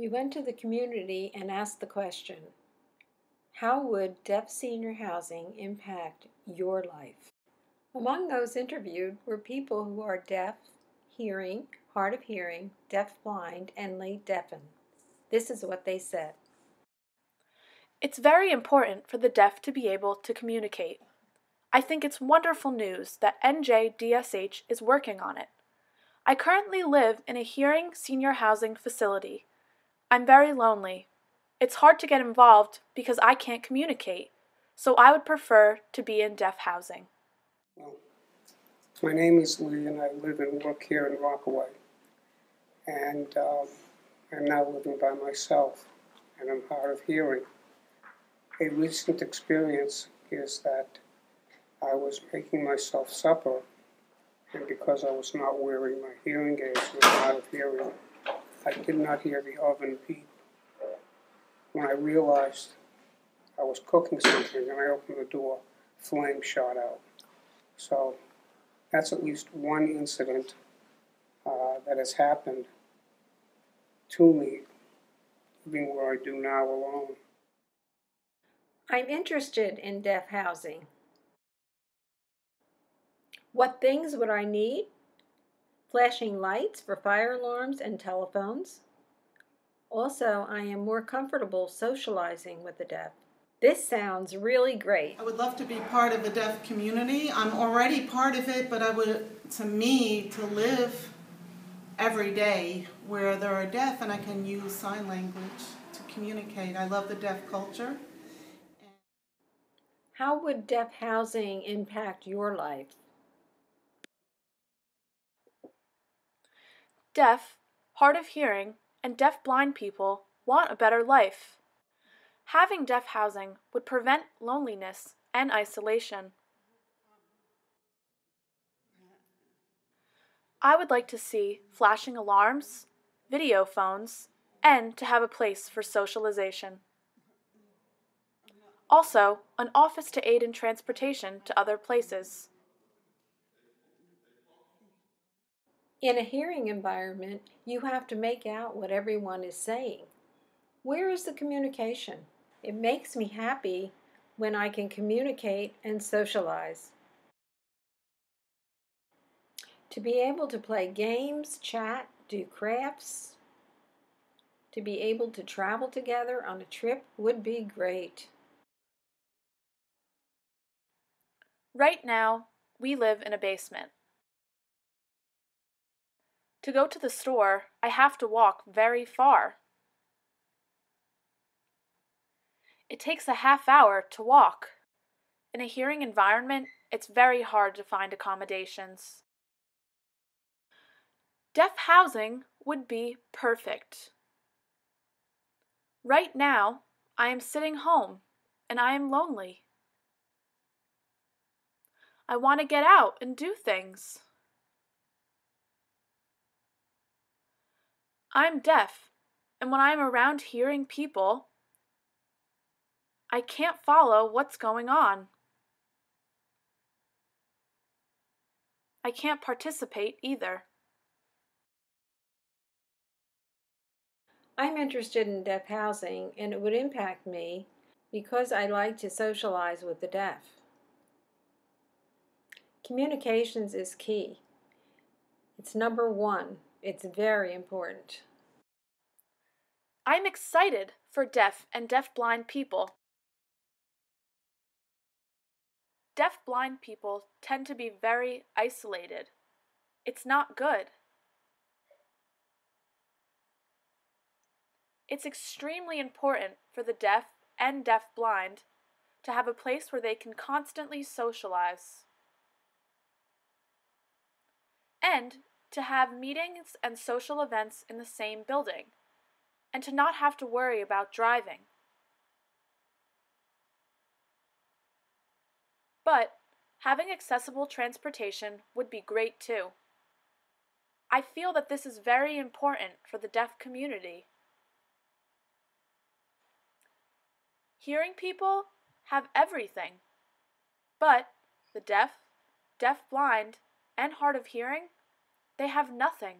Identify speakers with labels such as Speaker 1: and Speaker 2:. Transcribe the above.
Speaker 1: We went to the community and asked the question, how would deaf senior housing impact your life? Among those interviewed were people who are deaf, hearing, hard of hearing, deaf-blind, and late deafened. This is what they said.
Speaker 2: It's very important for the deaf to be able to communicate. I think it's wonderful news that Njdsh is working on it. I currently live in a hearing senior housing facility. I'm very lonely. It's hard to get involved because I can't communicate, so I would prefer to be in deaf housing.
Speaker 3: Well, my name is Lee and I live and work here in Rockaway. And I'm now living by myself and I'm hard of hearing. A recent experience is that I was making myself supper, and because I was not wearing my hearing aids and hard of hearing, I did not hear the oven beep. When I realized I was cooking something and I opened the door, flame shot out. So that's at least one incident that has happened to me, living where I do now alone.
Speaker 1: I'm interested in deaf housing. What things would I need? Flashing lights for fire alarms and telephones. Also, I am more comfortable socializing with the deaf. This sounds really great.
Speaker 4: I would love to be part of the deaf community. I'm already part of it, but to live every day where there are deaf and I can use sign language to communicate. I love the deaf culture.
Speaker 1: How would deaf housing impact your life?
Speaker 2: Deaf, hard of hearing, and deaf-blind people want a better life. Having deaf housing would prevent loneliness and isolation. I would like to see flashing alarms, video phones, and to have a place for socialization. Also, an office to aid in transportation to other places.
Speaker 1: In a hearing environment, you have to make out what everyone is saying. Where is the communication? It makes me happy when I can communicate and socialize. To be able to play games, chat, do crafts, to be able to travel together on a trip would be great.
Speaker 2: Right now, we live in a basement. To go to the store, I have to walk very far. It takes a half hour to walk. In a hearing environment, it's very hard to find accommodations. Deaf housing would be perfect. Right now, I am sitting home and I am lonely. I want to get out and do things. I'm deaf, and when I'm around hearing people, I can't follow what's going on. I can't participate either.
Speaker 1: I'm interested in deaf housing and it would impact me because I like to socialize with the deaf. Communications is key. It's number one. It's very important.
Speaker 2: I'm excited for deaf and deaf-blind people. Deaf-blind people tend to be very isolated. It's not good. It's extremely important for the deaf and deaf-blind to have a place where they can constantly socialize. And to have meetings and social events in the same building, and to not have to worry about driving. But having accessible transportation would be great too. I feel that this is very important for the deaf community. Hearing people have everything, but the deaf, deaf-blind, and hard of hearing, they have nothing.